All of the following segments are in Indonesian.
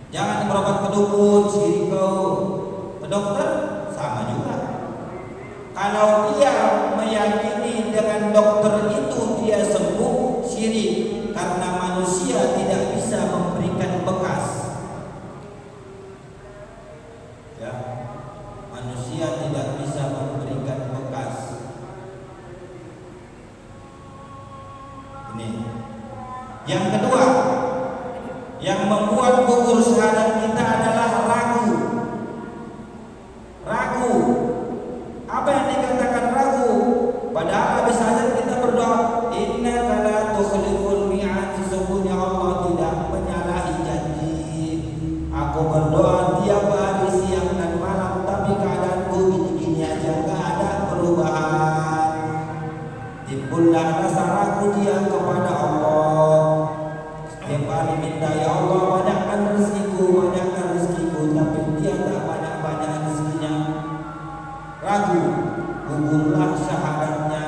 Jangan berobat ke dukun, sirik kau. Ke dokter sama juga. Kalau dia meyakini dengan dokter itu dia sembuh, syirik, karena manusia tidak bisa memberikan bekas. Ya, manusia tidak bisa memberikan bekas. Ini. Yang kedua, yang membuat gugur syahadat kita adalah ragu. Ragu. Apa yang dikatakan ragu? Padahal habis azan kita berdoa, innaka la tukhliful mi'ad, sesungguhnya Allah tidak menyalahi janji. Aku berdoa tiap hari siang dan malam, tapi keadaanku gini-gini aja, gak ada perubahan. Timbullah rasa ragu dia kepada Allah. Setiap hari minta, ya Allah banyakkan rezekiku, tapi dia tak banyak-banyak rezekinya. Ragu, gugurlah syahadatnya.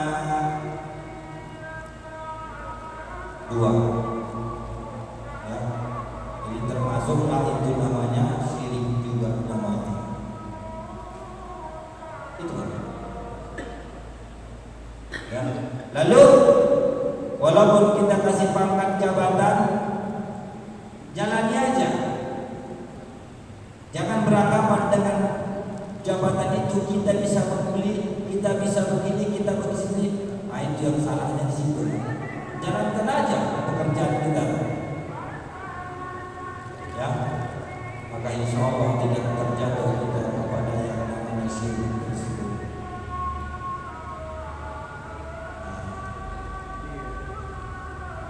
Dua, ya. Jadi termasuklah itu namanya syirik juga namanya. Itu kan. Ya. Lalu walaupun kita kasih pangkat jabatan, jalani aja. Jangan beranggapan dengan jabatan itu kita bisa membeli, kita bisa begini, kita begini. Nah, itu yang salahnya di situ. Jalankan aja pekerjaan kita. Ya, maka insya Allah tidak terjatuh kita kepada yang namanya syirik tersebut.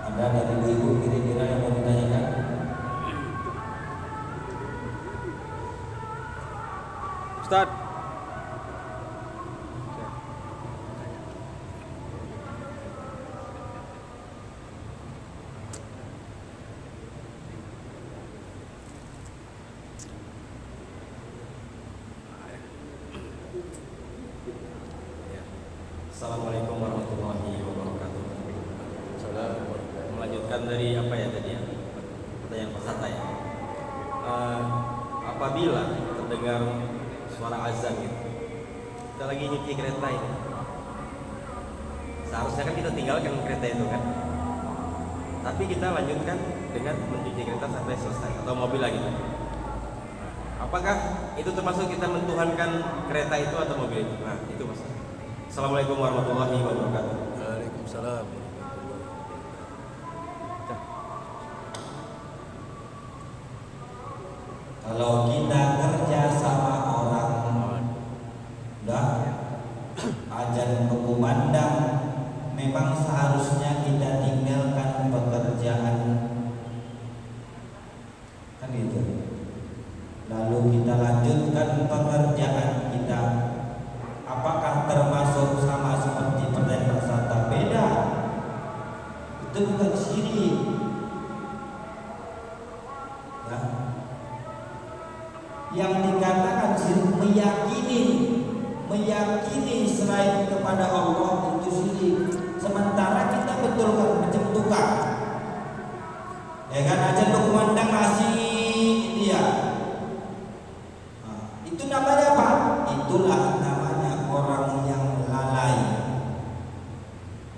Ada dari ibu kira-kira yang mau ditanyakan? Ustaz. Assalamualaikum warahmatullahi wabarakatuh. Melanjutkan dari apa ya tadi ya? Pertanyaan peserta ya. Apabila terdengar suara azan gitu, kita lagi nyuci kereta ini, seharusnya kan kita tinggalkan kereta itu kan, tapi kita lanjutkan dengan mencuci kereta sampai selesai atau mobil lagi. Apakah itu termasuk kita mentuhankan kereta itu atau mobil itu? Nah, itu masalah. Assalamualaikum warahmatullahi wabarakatuh. Waalaikumsalam. Kalau kita kerja sama orang, udah azan berkumandang, memang seharusnya kita tinggalkan pekerjaan, kan gitu. Lalu kita lanjutkan pekerjaan kita. Apakah termasuk sama seperti pertanyaan peserta? Beda. Itu bukan syirik. Ya. Yang dikatakan syirik meyakini selain kepada Allah itu syirik. Sementara kita betulkan macam tukang. Ya kan, azan berkumandang masih dia. Nah, itu namanya apa? Itulah namanya orang yang lalai.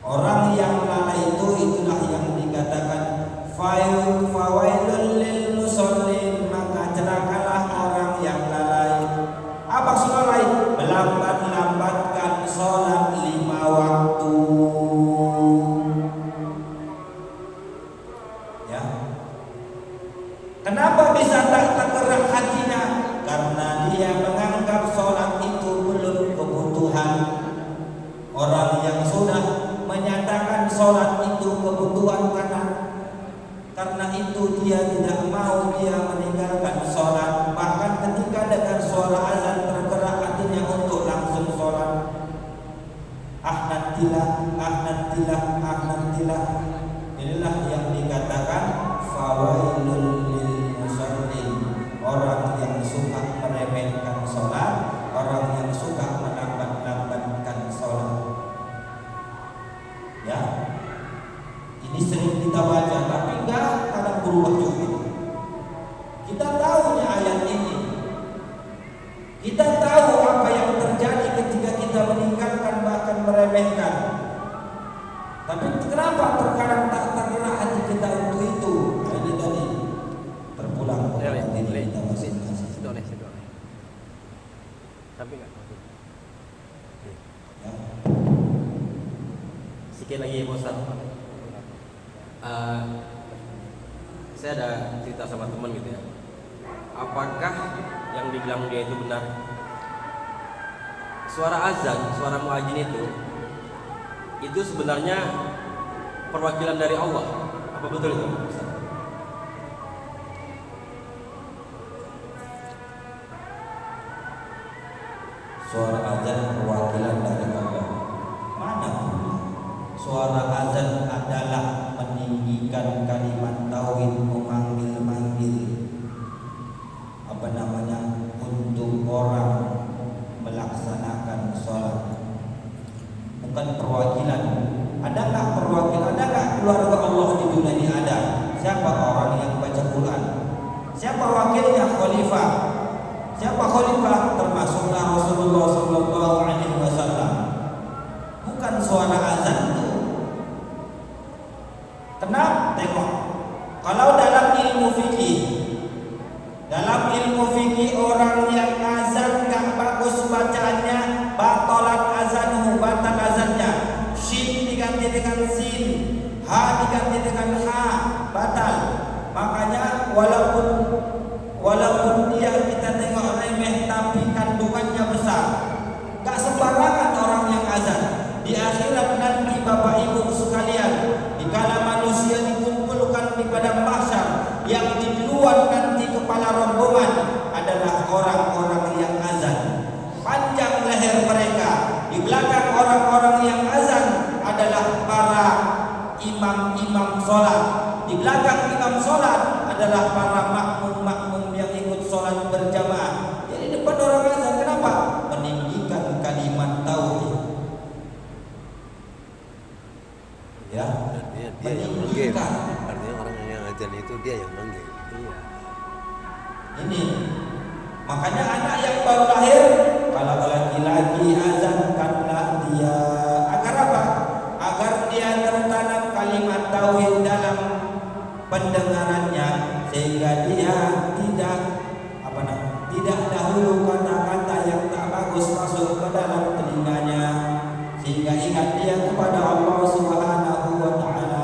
Orang yang lalai itulah yang dikatakan fawailul lil musallin, maka celakalah orang yang lalai. Apa maksud lalai? Melambat-lambatkan sholat 5 waktu. Ya. Kenapa bisa tak tergerak hatinya? Karena dia menganggap sholat itu belum kebutuhan. Orang yang sudah menyatakan sholat itu kebutuhan karena itu dia tidak mau dia meninggalkan sholat. Bahkan ketika dengar suara azan tergerak hatinya untuk langsung sholat. Nantilah. Inilah yang dikatakan fawailul lil musallin. Orang yang suka meremehkan sholat, orang yang suka melambat-lambatkan sholat. Ya, ini sering kita baca, tapi enggak kadang berubah juga. Kita tahu Kenapa terkadang tak tergerak hati kita untuk itu? Nah, ini tadi terpulang kepada diri kita masing-masing. Sedoleh. Sampai nggak? Ya. Sikit lagi ya Pak Ustaz. Saya ada cerita sama teman gitu ya. Apakah yang dibilang dia itu benar? Suara azan, suara muadzin itu sebenarnya perwakilan dari Allah. Apa betul itu, Ustaz? Suara azan perwakilan dari Allah. Mana? Suara azan adalah meninggikan kalimat tauhid, memanggil-manggil untuk orang melaksanakan sholat. Bukan perwakilan. Ada nggak perwakilan? Ada nggak keluarga Allah di dunia ini? Ada. Siapa orang yang baca Quran? Siapa wakilnya? Khalifah. Siapa khalifah? Termasuklah Rasulullah Sallallahu Alaihi Wasallam. Bukan suara azan itu. Kenapa? Tengok. Kalau dalam ilmu fikih, orang yang azan gak bagus bacaannya, batalat azanhu, batal azannya. Shin diganti dengan sin, ha diganti dengan ha, batal. Makanya walaupun dia kita tengok remeh, tapi kandungannya besar. Gak sembarangan orang yang azan. Di akhirat nanti Bapak Ibu sekalian, dikala manusia dikumpulkan di padang mahsyar, yang di duluan nanti kepala rombongan adalah orang-orang yang azan. Panjang leher mereka. Di belakang orang-orang yang azan adalah para imam-imam sholat. Di belakang imam sholat adalah para makmum-makmum yang ikut sholat berjamaah. Jadi depan orang azan, kenapa? Meninggikan kalimat tauhid. Ya, dia yang manggil. Artinya orang yang azan itu dia yang manggil. Iya. Ini makanya anak yang baru lahir, kalau laki-laki azankanlah dia. Agar apa? Agar dia tertanam kalimat tauhid dalam pendengarannya, sehingga dia tidak dahulu kata-kata yang tak bagus masuk ke dalam telinganya, sehingga ingat dia kepada Allah Subhanahu wa taala.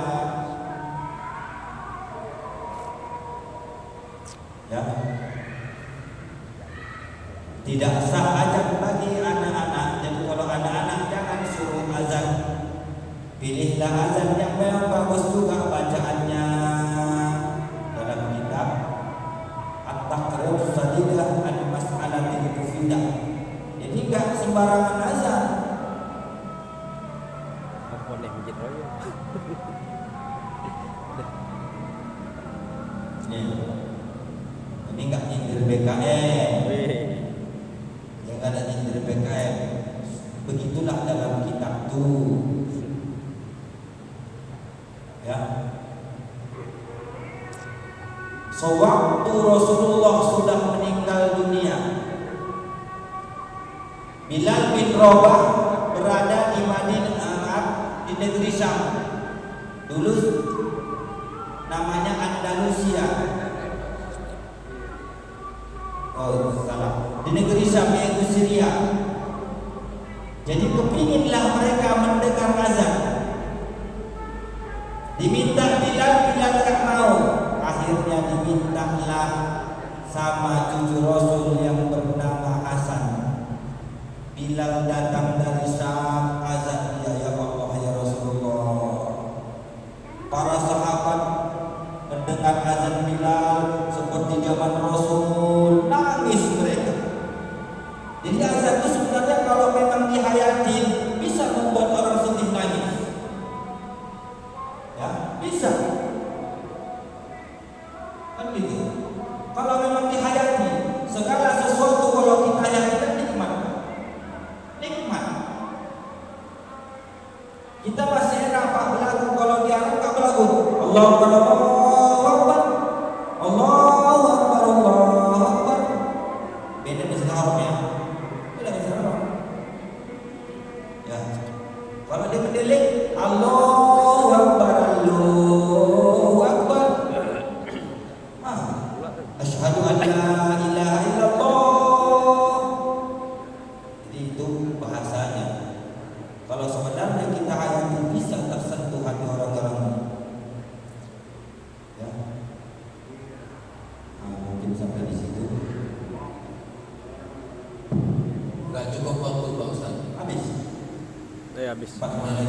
Ya. Tidak sah azan bagi anak-anak. Jadi kalau anak-anak jangan suruh azan. Pilihlah azan yang memang bagus juga bacaannya. Dalam kitab At-Taqrib Sadidah Al-Mas'alatil Mufidah. Jadi enggak sembarangan azan. Apa nih mijit royo? Ini enggak nyindir BKM. Jangan ada nyindir BKM. Begitulah dalam kitab tuh. Ya. Sewaktu Rasulullah sudah meninggal dunia, Bilal bin Rabah berada di Madinah, di negeri Syam. Dulu namanya Andalusia. Oh, salah. Di negeri Syam, yaitu Syria. Jadi kepinginlah mereka mendengar azan. Diminta Bilal tak mau. Akhirnya dimintalah sama cucu Rasul yang bernama Hasan. Bilal datang dari Syam, azan ya Allah ya Rasulullah. Para sahabat mendengar azan Bilal seperti zaman Rasul, nangis mereka. Jadi azan itu sebenarnya kalau memang dihayatin bisa membuat orang sedih nangis. Ya, bisa. Kan gitu. Kalau memang dihayati, segala sesuatu kalau kita hayati kan nikmat. Nikmat. Kita masih enak Pak belagu, kalau di Arab tak belagu. Allahu Akbar, Allahu Akbar, Allahu Akbar, Allahu Akbar. Beda bahasa Arab ya. Beda bahasa Arab. Ya. Kalau dia mendelik, Allahu Akbar. habis. 40 menit.